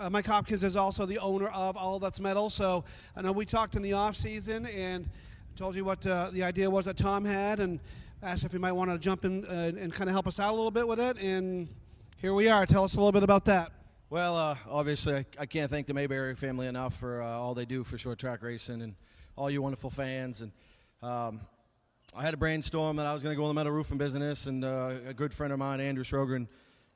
Mike Hopkins is also the owner of All That's Metal. So I know we talked in the off season and told you what the idea was that Tom had, and asked if you might want to jump in and kind of help us out a little bit with it. And here we are. Tell us a little bit about that. Well, obviously, I can't thank the Mayberry family enough for all they do for short track racing and all you wonderful fans. And I had a brainstorm that I was going to go in the metal roofing business, and a good friend of mine, Andrew Schrogren,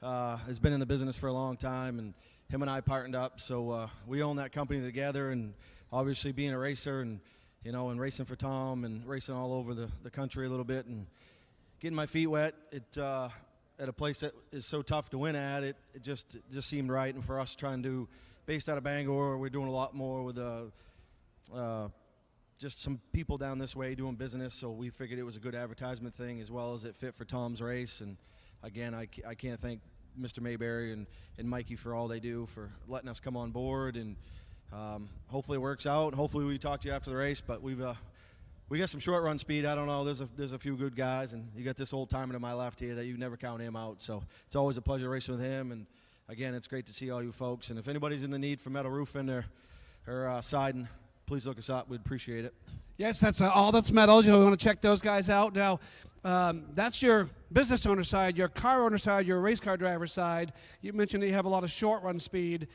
has been in the business for a long time, and him and I partnered up. So we own that company together, and obviously being a racer and, you know, and racing for Tom and racing all over the country a little bit and getting my feet wet, at a place that is so tough to win at, it just seemed right. And for us trying to, based out of Bangor, we're doing a lot more with just some people down this way doing business, so we figured it was a good advertisement thing as well as it fit for Tom's race. And again, I can't thank Mr. Mayberry and Mikey for all they do for letting us come on board, and hopefully it works out, and hopefully we talk to you after the race. But we got some short run speed. I don't know, there's a few good guys, and you got this old timer to my left here that you never count him out, so it's always a pleasure racing with him. And again, it's great to see all you folks, and if anybody's in the need for metal roofing or siding, please look us up. We'd appreciate it. Yes, that's All That's Metal. You want to check those guys out. Now, that's your business owner side, your car owner side, your race car driver side. You mentioned that you have a lot of short run speed.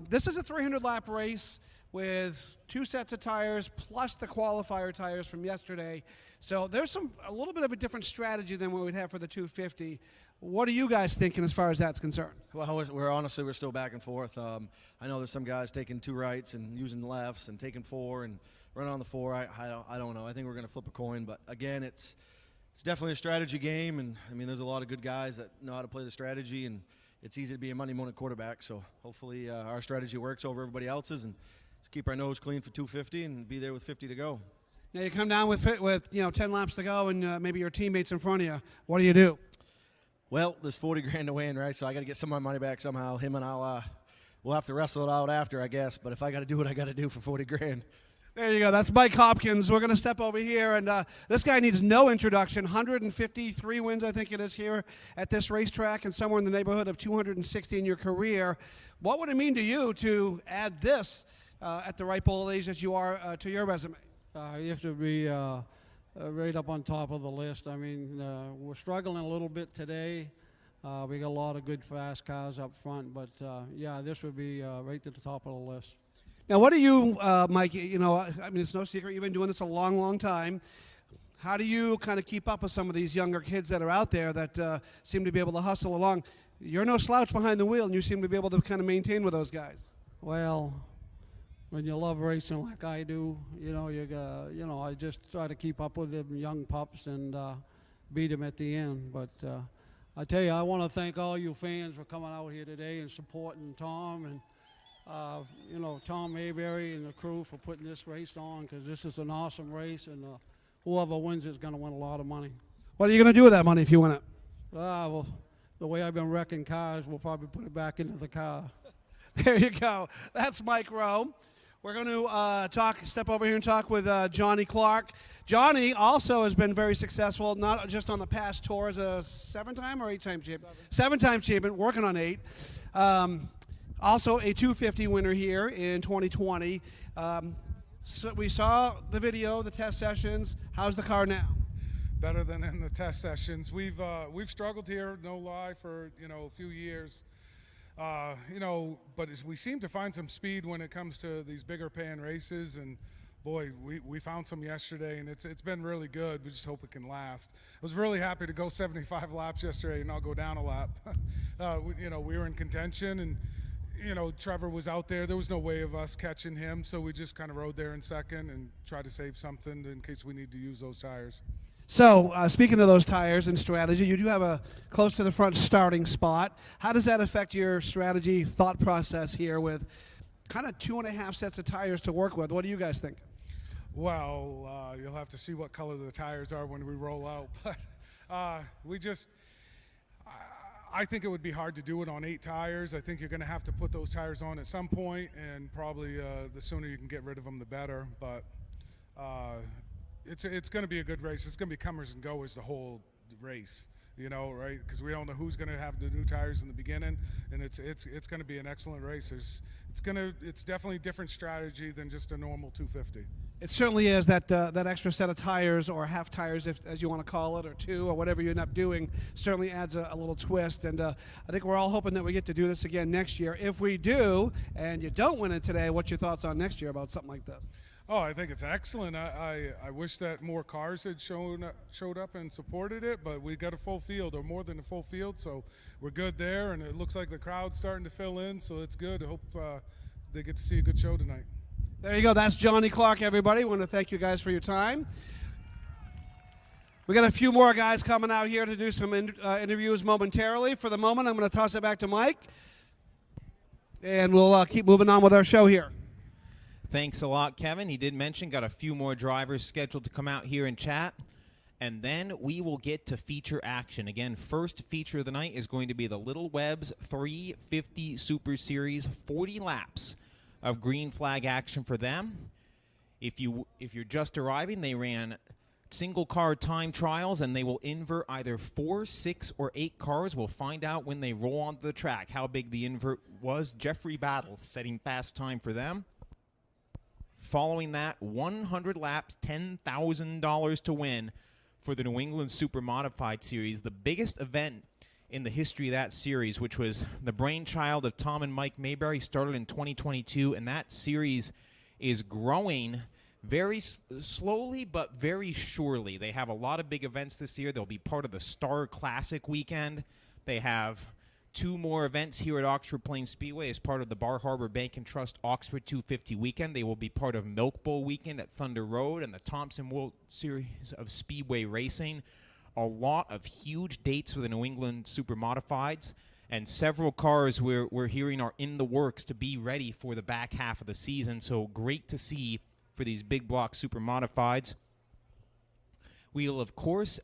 This is a 300-lap race with 2 sets of tires plus the qualifier tires from yesterday. So there's a little bit of a different strategy than what we'd have for the 250. What are you guys thinking as far as that's concerned? Well, we're still back and forth. I know there's some guys taking 2 rights and using the lefts and taking 4 and running on the 4. I don't know. I think we're going to flip a coin. But again, it's definitely a strategy game, and I mean, there's a lot of good guys that know how to play the strategy, and it's easy to be a Monday morning quarterback. So hopefully our strategy works over everybody else's, and just keep our nose clean for 250 and be there with 50 to go. Now you come down with 10 laps to go, and maybe your teammates in front of you. What do? Well, there's 40 grand to win, right? So I got to get some of my money back somehow. Him and we'll have to wrestle it out after, I guess. But if I got to do what I got to do for 40 grand. There you go. That's Mike Hopkins. We're going to step over here, and this guy needs no introduction. 153 wins, I think it is, here at this racetrack, and somewhere in the neighborhood of 260 in your career. What would it mean to you to add this at the ripe old age that you are to your resume? You have to be right up on top of the list. I mean, we're struggling a little bit today. We got a lot of good fast cars up front, but yeah, this would be right to the top of the list. Now, what do you, Mike, I mean, it's no secret, you've been doing this a long, long time. How do you kind of keep up with some of these younger kids that are out there that seem to be able to hustle along? You're no slouch behind the wheel, and you seem to be able to kind of maintain with those guys. Well, when you love racing like I do, I just try to keep up with them young pups and beat them at the end. But I tell you, I want to thank all you fans for coming out here today and supporting Tom and Tom Mayberry and the crew for putting this race on, because this is an awesome race, and whoever wins is going to win a lot of money. What are you going to do with that money if you win it? Well, the way I've been wrecking cars, we'll probably put it back into the car. There you go. That's Mike Rowe. We're going to step over here and talk with Johnny Clark. Johnny also has been very successful, not just on the past tour as a 7-time or 8-time champion. 7-time champion, working on 8. Also a 250 winner here in 2020. So we saw the video, the test sessions. How's the car now? Better than in the test sessions. We've struggled here, no lie, for a few years. But we seem to find some speed when it comes to these bigger paying races, and boy, we found some yesterday, and it's been really good. We just hope it can last. I was really happy to go 75 laps yesterday and not go down a lap. We were in contention, and Trevor was out there. There was no way of us catching him, so we just kind of rode there in second and tried to save something in case we need to use those tires. So, speaking of those tires and strategy, you do have a close to the front starting spot. How does that affect your strategy thought process here with kind of 2.5 sets of tires to work with? What do you guys think? Well, you'll have to see what color the tires are when we roll out. But I think it would be hard to do it on 8 tires. I think you're going to have to put those tires on at some point, and probably the sooner you can get rid of them, the better. But it's going to be a good race. It's going to be comers and goers the whole race. you know, right? Because we don't know who's going to have the new tires in the beginning, and it's going to be an excellent race. It's definitely a different strategy than just a normal 250. It certainly is that extra set of tires, or half tires, as you want to call it, or two, or whatever you end up doing, certainly adds a little twist. And I think we're all hoping that we get to do this again next year. If we do, and you don't win it today, what's your thoughts on next year about something like this? Oh, I think it's excellent. I wish that more cars had showed up and supported it, but we got a full field, or more than a full field, so we're good there. And it looks like the crowd's starting to fill in, so it's good. I hope they get to see a good show tonight. There you go. That's Johnny Clark, everybody. I want to thank you guys for your time. We got a few more guys coming out here to do some interviews momentarily. For the moment, I'm going to toss it back to Mike, and we'll keep moving on with our show here. Thanks a lot, Kevin. He did mention got a few more drivers scheduled to come out here and chat, and then we will get to feature action. Again, first feature of the night is going to be the Little Webb's 350 Super Series, 40 laps of green flag action for them. If you're just arriving, they ran single car time trials, and they will invert either 4, 6, or 8 cars. We'll find out when they roll onto the track how big the invert was. Jeffrey Battle setting fast time for them. Following that, 100 laps, $10,000 to win for the New England Super Modified Series, the biggest event in the history of that series, which was the brainchild of Tom and Mike Mayberry, started in 2022, and that series is growing very slowly but very surely. They have a lot of big events this year. They'll be part of the Star Classic weekend. They have 2 more events here at Oxford Plains Speedway as part of the Bar Harbor Bank and Trust Oxford 250 weekend. They will be part of Milk Bowl weekend at Thunder Road and the Thompson World Series of Speedway Racing. A lot of huge dates for the New England Super Modifieds, and several cars we're hearing are in the works to be ready for the back half of the season. So great to see for these big block Super Modifieds. We'll, of course,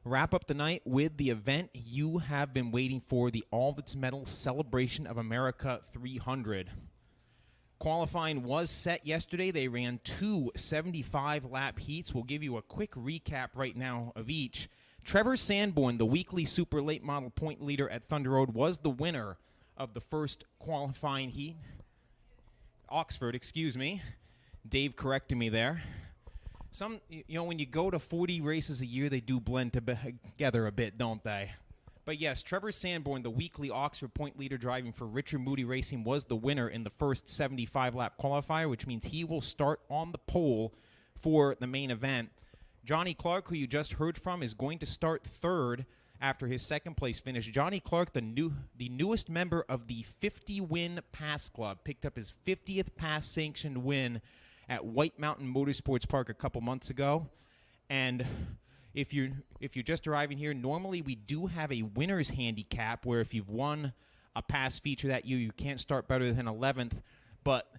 wrap up the night with the event you have been waiting for, the All That's Metal Celebration of America 300. Qualifying was set yesterday. They ran 2 75-lap heats. We'll give you a quick recap right now of each. Trevor Sanborn, the weekly super late model point leader at Thunder Road, was the winner of the first qualifying heat. Oxford, excuse me. Dave corrected me there. When you go to 40 races a year, they do blend together a bit, don't they? But yes, Trevor Sanborn, the weekly Oxford point leader driving for Richard Moody Racing, was the winner in the first 75-lap qualifier, which means he will start on the pole for the main event. Johnny Clark, who you just heard from, is going to start third after his second-place finish. Johnny Clark, the newest member of the 50-win Pass Club, picked up his 50th Pass-sanctioned win at White Mountain Motorsports Park a couple months ago. And if you're just arriving here, normally we do have a winner's handicap where if you've won a Pass feature that year, you can't start better than 11th. But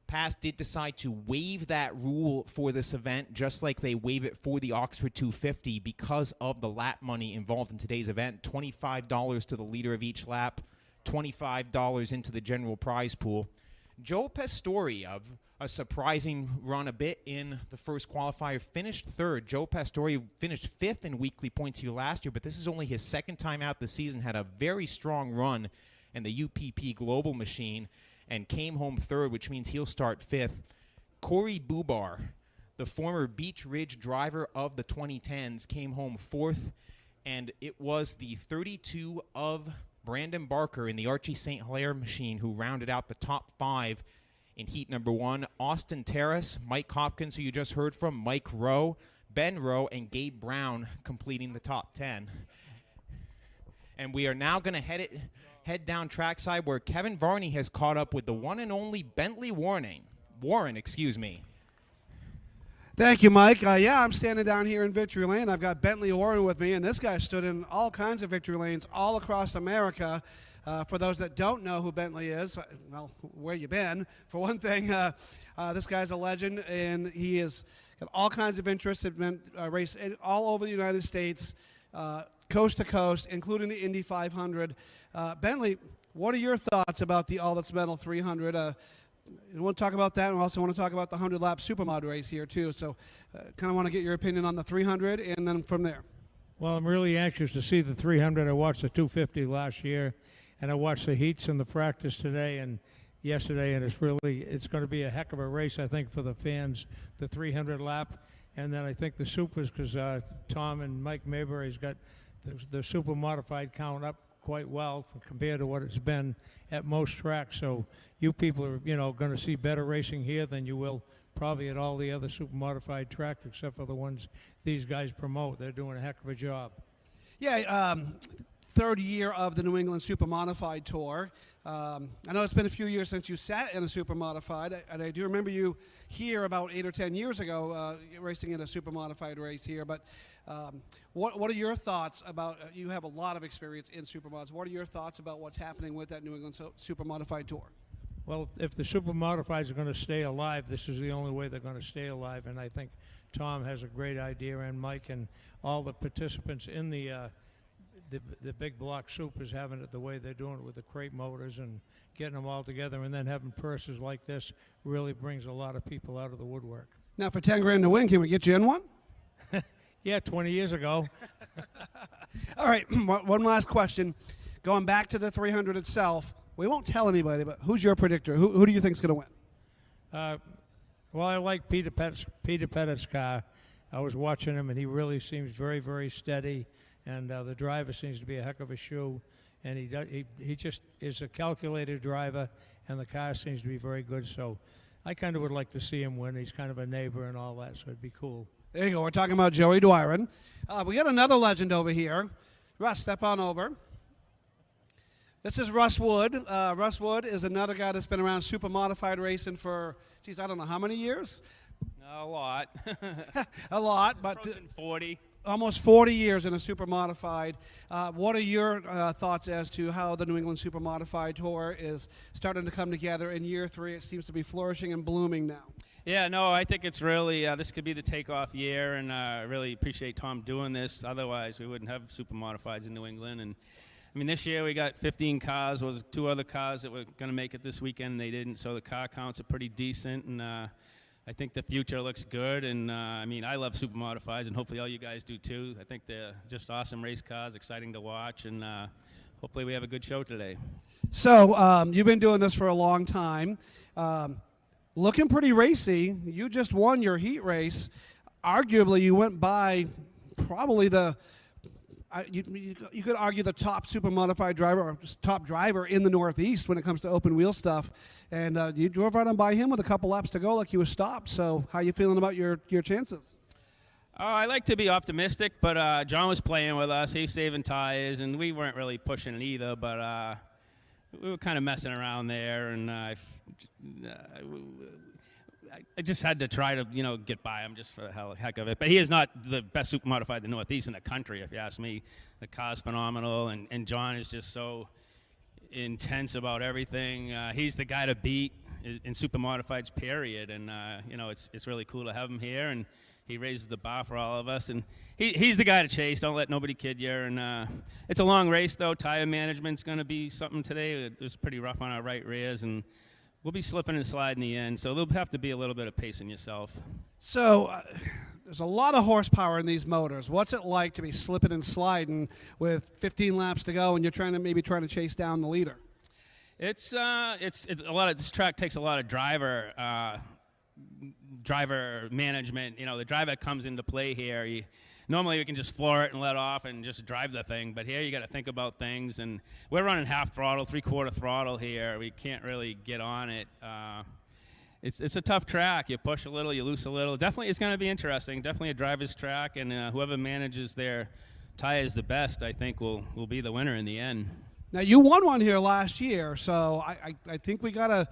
Pass did decide to waive that rule for this event, just like they waive it for the Oxford 250 because of the lap money involved in today's event. $25 to the leader of each lap, $25 into the general prize pool. Joe Pastori, of a surprising run a bit in the first qualifier, finished third. Joe Pastori finished 5th in weekly points here last year, but this is only his second time out this season, had a very strong run in the UPP Global machine, and came home third, which means he'll start 5th. Corey Bubar, the former Beach Ridge driver of the 2010s, came home 4th, and it was the 32 of Brandon Barker in the Archie St. Hilaire machine who rounded out the top 5 in heat number 1. Austin Terrace, Mike Hopkins, who you just heard from, Mike Rowe, Ben Rowe, and Gabe Brown completing the top 10. And we are now going to head down trackside where Kevin Varney has caught up with the one and only Bentley Warren. Thank you, Mike. I'm standing down here in Victory Lane. I've got Bentley Warren with me, and this guy stood in all kinds of victory lanes all across America. For those that don't know who Bentley is, well, where you been? For one thing, this guy's a legend, and he has got all kinds of interests. Have been raced all over the United States, coast to coast, including the Indy 500. Bentley, what are your thoughts about the All That's Metal 300? We want to talk about that, and we also want to talk about the 100-lap Supermod race here, too. So kind of want to get your opinion on the 300, and then from there. Well, I'm really anxious to see the 300. I watched the 250 last year, and I watched the heats and the practice today and yesterday, and it's going to be a heck of a race, I think, for the fans, the 300 lap. And then I think the supers, because Tom and Mike Mayberry's got the super modified count up quite well compared to what it's been at most tracks. So you people are, going to see better racing here than you will probably at all the other super modified tracks, except for the ones these guys promote. They're doing a heck of a job. Yeah, third year of the New England Super Modified Tour. I know it's been a few years since you sat in a Super Modified, and I do remember you here about 8 or 10 years ago racing in a Super Modified race here. But what are your thoughts about, you have a lot of experience in Super Mods, what are your thoughts about what's happening with that New England Super Modified Tour? Well, if the super modifieds are going to stay alive, this is the only way they're going to stay alive. And I think Tom has a great idea, and Mike and all the participants in the big block supers having it the way they're doing it with the crate motors and getting them all together, and then having purses like this really brings a lot of people out of the woodwork. Now, for 10 grand to win, can we get you in one? Yeah, 20 years ago. All right, one last question. Going back to the 300 itself, we won't tell anybody, but who's your predictor? Who do you think is going to win? Well, I like Peter Pettit's car. I was watching him, and he really seems very, very steady. And the driver seems to be a heck of a shoe. And he just is a calculated driver, and the car seems to be very good. So I kind of would like to see him win. He's kind of a neighbor and all that, so it'd be cool. There you go. We're talking about Joey Dwyron. We got another legend over here. Russ, step on over. This is Russ Wood. Russ Wood is another guy that's been around super modified racing for, geez, I don't know how many years? A lot. A lot, but Approaching 40. Almost 40 years in a super modified. What are your thoughts as to how the New England Super Modified Tour is starting to come together in year 3? It seems to be flourishing and blooming now. Yeah, no, I think it's really, this could be the takeoff year, and I really appreciate Tom doing this. Otherwise, we wouldn't have super modifieds in New England. And I mean, this year we got 15 cars. There was 2 other cars that were going to make it this weekend, and they didn't. So the car counts are pretty decent, and I think the future looks good. And I mean, I love super modifieds, and hopefully all you guys do too. I think they're just awesome race cars, exciting to watch, and hopefully we have a good show today. So you've been doing this for a long time. Looking pretty racy. You just won your heat race. Arguably, you went by probably you could argue the top super modified driver or top driver in the Northeast when it comes to open wheel stuff. And you drove right on by him with a couple laps to go like you were stopped. So how you feeling about your chances? I like to be optimistic, but John was playing with us. He was saving tires, and we weren't really pushing it either. But we were kind of messing around there, and I just had to try to, get by him just for the heck of it. But he is not the best super modified in the Northeast in the country, if you ask me. The car's phenomenal, and John is just so intense about everything. He's the guy to beat in super modifieds, period. And, it's really cool to have him here, and he raises the bar for all of us. And he's the guy to chase. Don't let nobody kid you. And it's a long race, though. Tire management's going to be something today. It was pretty rough on our right rears, and we'll be slipping and sliding in the end, so there'll have to be a little bit of pacing yourself. So there's a lot of horsepower in these motors. What's it like to be slipping and sliding with 15 laps to go and you're trying to chase down the leader? It's a lot of, this track takes a lot of driver management. The driver comes into play here. Normally we can just floor it and let off and just drive the thing, but here you got to think about things, and we're running half throttle, 3/4 throttle here. We can't really get on it. It's a tough track. You push a little, you loose a little. Definitely, it's going to be interesting. Definitely a driver's track, and whoever manages their tires the best, I think, will be the winner in the end. Now you won one here last year, so I think we gotta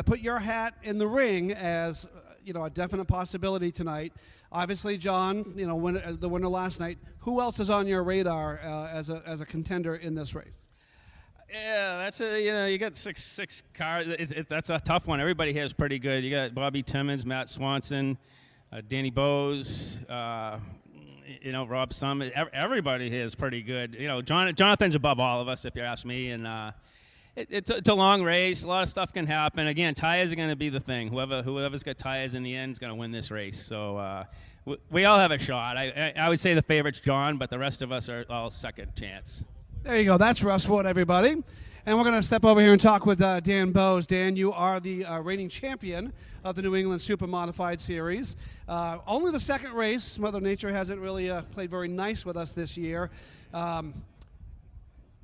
put your hat in the ring as a definite possibility tonight. Obviously, John, the winner last night. Who else is on your radar as a contender in this race? Yeah, that's you got six cars. That's a tough one. Everybody here is pretty good. You got Bobby Timmons, Matt Swanson, Danny Bose, Rob Summit. Everybody here is pretty good. Jonathan's above all of us, if you ask me, and. It's a long race. A lot of stuff can happen. Again, tires are going to be the thing. Whoever's got tires in the end is going to win this race. So we all have a shot. I would say the favorite's John, but the rest of us are all second chance. There you go. That's Russ Wood, everybody. And we're going to step over here and talk with Dan Bose. Dan, you are the reigning champion of the New England Super Modified Series. Only the second race. Mother Nature hasn't really played very nice with us this year.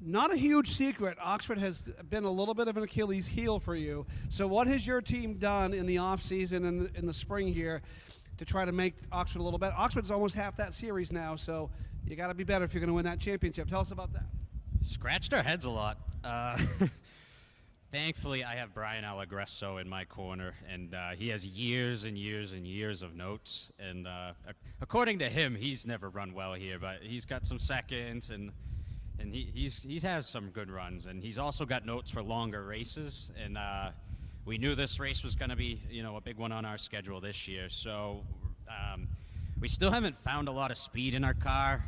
Not a huge secret. Oxford has been a little bit of an Achilles heel for you. So what has your team done in the offseason and in the spring here to try to make Oxford a little better? Oxford's almost half that series now, so you got to be better if you're going to win that championship. Tell us about that. Scratched our heads a lot. Thankfully, I have Brian Allegresso in my corner, and he has years and years and years of notes. And according to him, he's never run well here, but he's got some seconds, and he has some good runs. And he's also got notes for longer races. And we knew this race was going to be, a big one on our schedule this year. So we still haven't found a lot of speed in our car,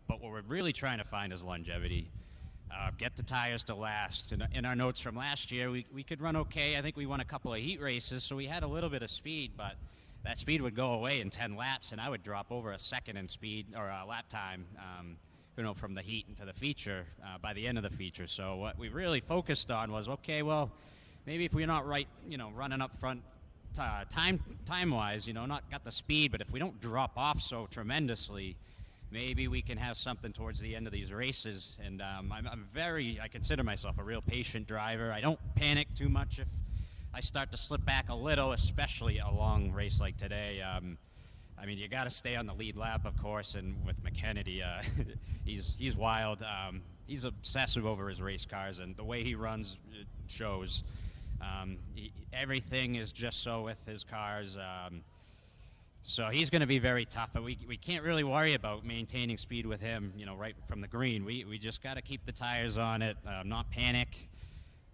but what we're really trying to find is longevity. Get the tires to last. In our notes from last year, we could run okay. I think we won a couple of heat races, so we had a little bit of speed, but that speed would go away in 10 laps, and I would drop over a second in speed or lap time, from the heat into the feature by the end of the feature. So what we really focused on was, okay, well, maybe if we're not right, running up front time-wise, not got the speed, but if we don't drop off so tremendously, maybe we can have something towards the end of these races. And I consider myself a real patient driver. I don't panic too much if I start to slip back a little, especially a long race like today. You got to stay on the lead lap, of course, and with McKennedy, he's wild. He's obsessive over his race cars, and the way he runs shows. Everything is just so with his cars. So he's going to be very tough, but we can't really worry about maintaining speed with him, right from the green. We just got to keep the tires on it, not panic.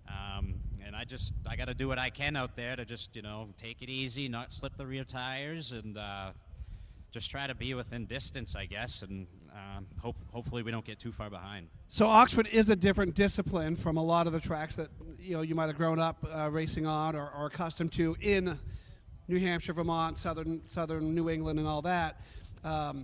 And I got to do what I can out there to just, take it easy, not slip the rear tires, and just try to be within distance, I guess, and hopefully we don't get too far behind. So Oxford is a different discipline from a lot of the tracks that you might have grown up racing on or accustomed to in New Hampshire, Vermont, southern New England, and all that. A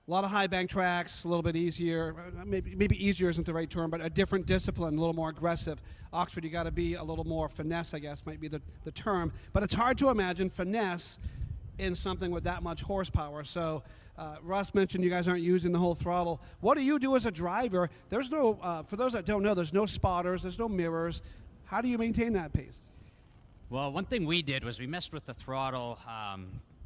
lot of high bank tracks, a little bit easier. Maybe easier isn't the right term, but a different discipline, a little more aggressive. Oxford, you got to be a little more finesse, I guess, might be the term. But it's hard to imagine finesse in something with that much horsepower. So Russ mentioned you guys aren't using the whole throttle. What do you do as a driver? There's no, for those that don't know, there's no spotters, there's no mirrors. How do you maintain that pace? Well, one thing we did was we messed with the throttle,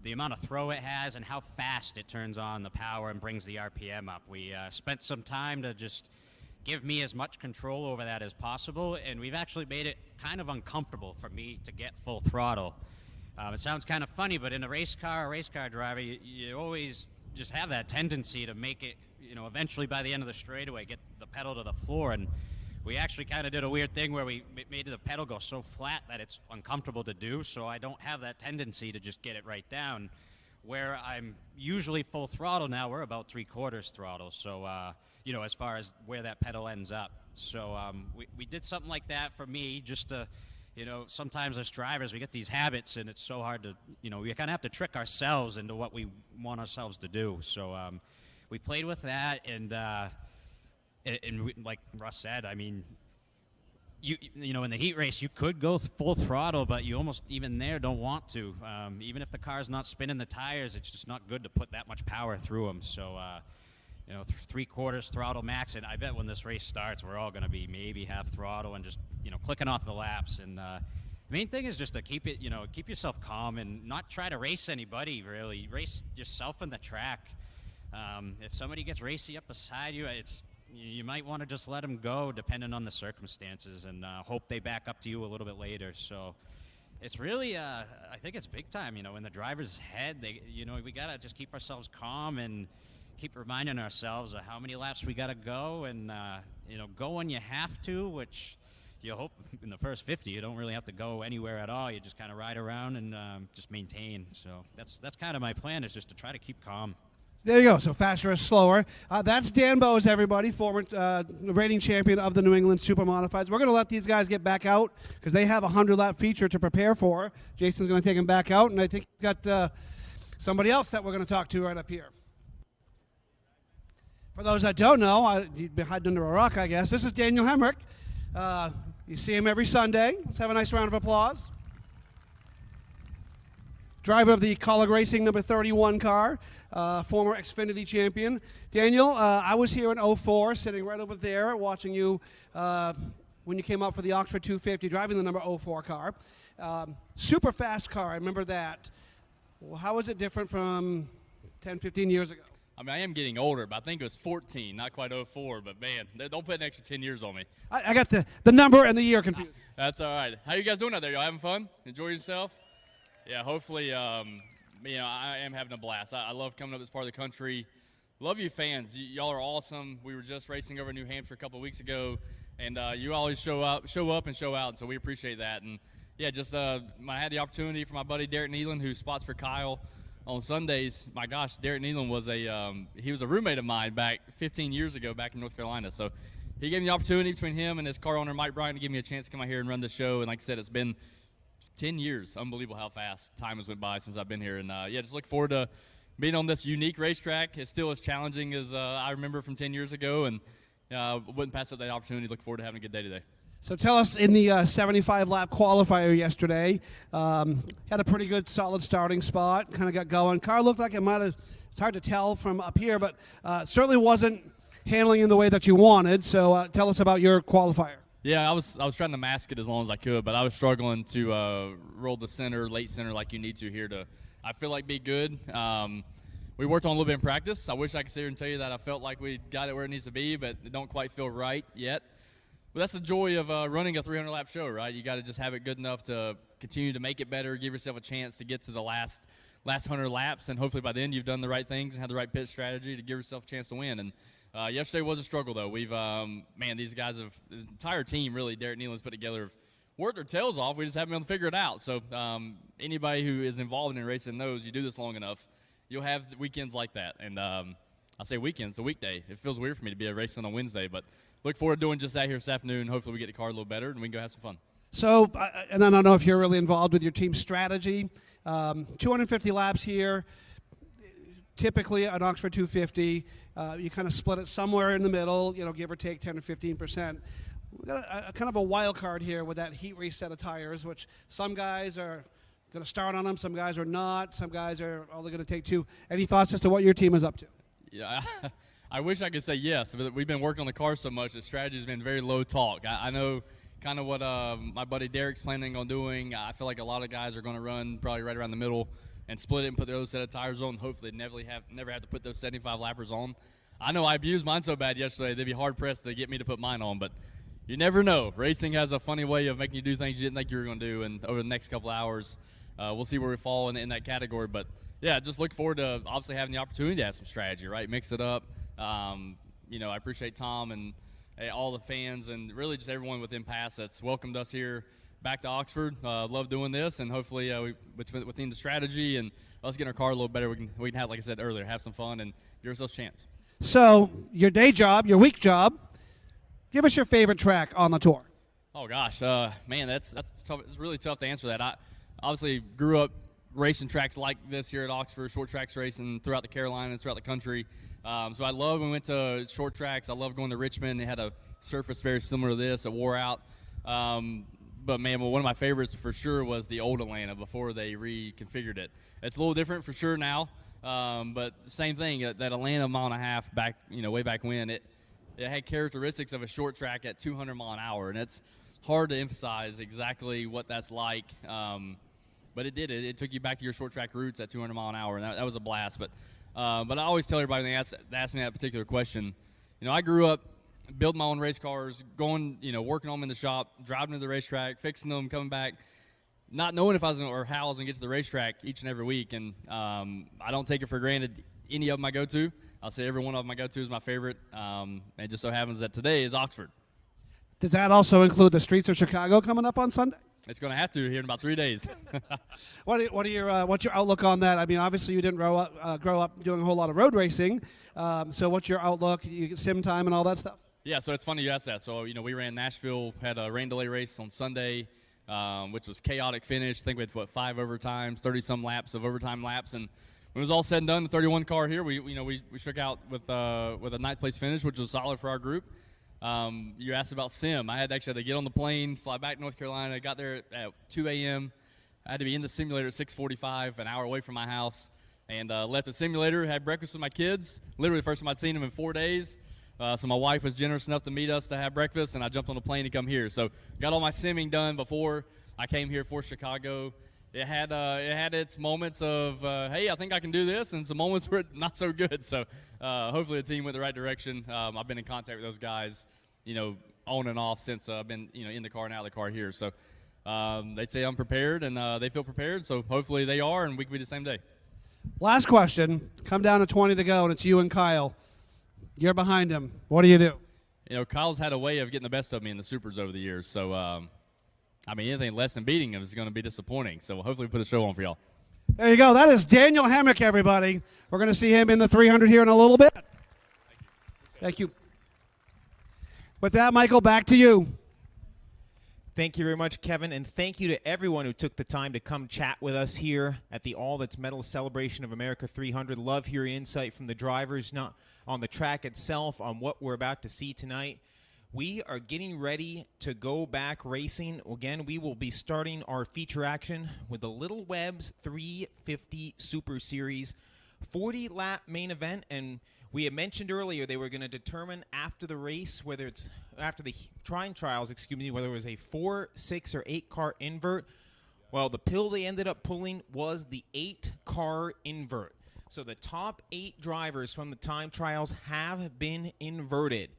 the amount of throw it has and how fast it turns on the power and brings the RPM up. We spent some time to just give me as much control over that as possible, and we've actually made it kind of uncomfortable for me to get full throttle. It sounds kind of funny, but in a race car driver, you always just have that tendency to make it, eventually by the end of the straightaway, get the pedal to the floor. And we actually kind of did a weird thing where we made the pedal go so flat that it's uncomfortable to do, so I don't have that tendency to just get it right down. Where I'm usually full throttle now, we're about 3/4 throttle, so, as far as where that pedal ends up. So we did something like that for me just to, sometimes as drivers we get these habits and it's so hard to, we kind of have to trick ourselves into what we want ourselves to do. So we played with that, and like Russ said, in the heat race you could go full throttle, but you almost even there don't want to. Even if the car's not spinning the tires, it's just not good to put that much power through them. So 3/4 throttle max, and I bet when this race starts we're all going to be maybe half throttle and just clicking off the laps. And the main thing is just to keep yourself calm and not try to race anybody, really. Race yourself in the track. If somebody gets racy up beside you, you might want to just let them go depending on the circumstances, and hope they back up to you a little bit later. So it's really, I think it's big time, in the driver's head. We got to just keep ourselves calm and keep reminding ourselves of how many laps we got to go, and, go when you have to, which you hope in the first 50 you don't really have to go anywhere at all. You just kind of ride around and just maintain. So that's kind of my plan, is just to try to keep calm. There you go. So faster or slower. That's Dan Bose, everybody, former reigning champion of the New England Super Modifieds. We're going to let these guys get back out because they have a 100-lap feature to prepare for. Jason's going to take them back out, and I think he's got somebody else that we're going to talk to right up here. For those that don't know, you'd be hiding under a rock, I guess. This is Daniel Hemric. You see him every Sunday. Let's have a nice round of applause. Driver of the Colleague Racing number 31 car, former Xfinity champion. Daniel, I was here in 04, sitting right over there, watching you when you came out for the Oxford 250, driving the number 04 car. Super fast car, I remember that. Well, how was it different from 10, 15 years ago? I mean, I am getting older, but I think it was 14, not quite 04. But, man, don't put an extra 10 years on me. I got the number and the year confused. That's all right. How you guys doing out there? Y'all having fun? Enjoy yourself? Yeah, hopefully, you know, I am having a blast. I love coming up this part of the country. Love you fans. Y'all are awesome. We were just racing over New Hampshire a couple of weeks ago, and you always show up and show out, so we appreciate that. And, yeah, just I had the opportunity for my buddy Derek Nealon, who spots for Kyle on Sundays. My gosh, Derek Nealon was he was a roommate of mine back 15 years ago back in North Carolina. So he gave me the opportunity between him and his car owner Mike Bryant to give me a chance to come out here and run the show. And like I said, it's been 10 years. Unbelievable how fast time has went by since I've been here. And yeah, just look forward to being on this unique racetrack. It's still as challenging as I remember from 10 years ago, and wouldn't pass up that opportunity. Look forward to having a good day today. So tell us, in the 75-lap qualifier yesterday, had a pretty good, solid starting spot, kind of got going. Car looked like it might have, it's hard to tell from up here, but certainly wasn't handling in the way that you wanted. So tell us about your qualifier. Yeah, I was trying to mask it as long as I could, but I was struggling to roll the center, late center like you need to here to, I feel like, be good. We worked on a little bit in practice. I wish I could sit here and tell you that I felt like we got it where it needs to be, but it don't quite feel right yet. But that's the joy of running a 300-lap show, right? You got to just have it good enough to continue to make it better, give yourself a chance to get to the last 100 laps, and hopefully by then you've done the right things and had the right pit strategy to give yourself a chance to win. And yesterday was a struggle, though. We've, man, these guys have, the entire team, really, Derek Nealon's put together, have worked their tails off. We just haven't been able to figure it out. So anybody who is involved in racing knows you do this long enough, you'll have weekends like that. And I say weekends, a weekday. It feels weird for me to be racing on a Wednesday, but look forward to doing just that here this afternoon. Hopefully we get the car a little better and we can go have some fun. So, and I don't know if you're really involved with your team's strategy. 250 laps here. Typically an Oxford 250, you kind of split it somewhere in the middle, you know, give or take 10 to 15%. We've got a kind of a wild card here with that heat race set of tires, which some guys are going to start on them, some guys are not, some guys are only going to take two. Any thoughts as to what your team is up to? Yeah, I wish I could say yes, but we've been working on the car so much, the strategy has been very low talk. I know kind of what my buddy Derek's planning on doing. I feel like a lot of guys are going to run probably right around the middle and split it and put those set of tires on. Hopefully never have to put those 75 lappers on. I know I abused mine so bad yesterday, they'd be hard-pressed to get me to put mine on, but you never know. Racing has a funny way of making you do things you didn't think you were going to do, and over the next couple hours, we'll see where we fall in that category. But, yeah, just look forward to obviously having the opportunity to have some strategy, right? Mix it up. You know, I appreciate Tom and all the fans and really just everyone within PASS that's welcomed us here back to Oxford. Love doing this, and hopefully within the strategy and us getting our car a little better, we can have, like I said earlier, have some fun and give ourselves a chance. So your day job, your week job, give us your favorite track on the tour. Oh gosh, man, that's tough. It's really tough to answer that. I obviously grew up racing tracks like this here at Oxford, short tracks racing throughout the Carolinas, throughout the country. So I love when we went to short tracks. I love going to Richmond. It had a surface very similar to this. It wore out. But, man, one of my favorites for sure was the old Atlanta before they reconfigured it. It's a little different for sure now, but same thing. That Atlanta mile and a half back, you know, way back when, it had characteristics of a short track at 200 mile an hour, and it's hard to emphasize exactly what that's like. But it did. It took you back to your short track roots at 200 mile an hour, and that was a blast. But I always tell everybody when they ask me that particular question, you know, I grew up building my own race cars, going, you know, working on them in the shop, driving to the racetrack, fixing them, coming back, not knowing if I was gonna, or how I was going to get to the racetrack each and every week. And I don't take it for granted any of them I go to. I'll say every one of them I go to is my favorite. And it just so happens that today is Oxford. Does that also include the streets of Chicago coming up on Sunday? It's going to have to here in about 3 days. What's your outlook on that? I mean, obviously you didn't grow up doing a whole lot of road racing. So what's your outlook? You get sim time and all that stuff? Yeah, so it's funny you asked that. So, you know, we ran Nashville, had a rain delay race on Sunday, which was chaotic finish. I think we had, 5 overtimes, 30-some laps of overtime laps. And when it was all said and done, the 31 car here, we shook out with a ninth place finish, which was solid for our group. You asked about sim. I had to get on the plane, fly back to North Carolina. I got there at 2 a.m. I had to be in the simulator at 6:45, an hour away from my house, and left the simulator, had breakfast with my kids. Literally the first time I'd seen them in 4 days. So my wife was generous enough to meet us to have breakfast, and I jumped on the plane to come here. So got all my simming done before I came here for Chicago. It had its moments of, hey, I think I can do this, and some moments where not so good. So hopefully the team went the right direction. I've been in contact with those guys, on and off since I've been, in the car and out of the car here. So they say I'm prepared, and they feel prepared. So hopefully they are, and we can be the same day. Last question. Come down to 20 to go, and it's you and Kyle. You're behind him. What do you do? Kyle's had a way of getting the best of me in the supers over the years. So, anything less than beating him is going to be disappointing. So hopefully we put a show on for y'all. There you go. That is Daniel Hemric, everybody. We're going to see him in the 300 here in a little bit. Thank you. With that, Michael, back to you. Thank you very much, Kevin, and thank you to everyone who took the time to come chat with us here at the All That's Metal Celebration of America 300. Love hearing insight from the drivers, not on the track itself, on what we're about to see tonight. We are getting ready to go back racing. Again, we will be starting our feature action with the Little Webb's 350 Super Series 40-lap main event, and we had mentioned earlier they were going to determine after the race, whether it's after the trying trials, whether it was a 4, 6, or 8-car invert. Well, the pill they ended up pulling was the 8-car invert. So the top 8 drivers from the time trials have been inverted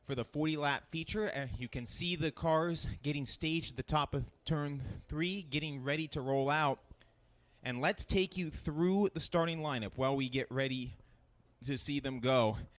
for the 40-lap feature. You can see the cars getting staged at the top of turn 3, getting ready to roll out. And let's take you through the starting lineup while we get ready to see them go.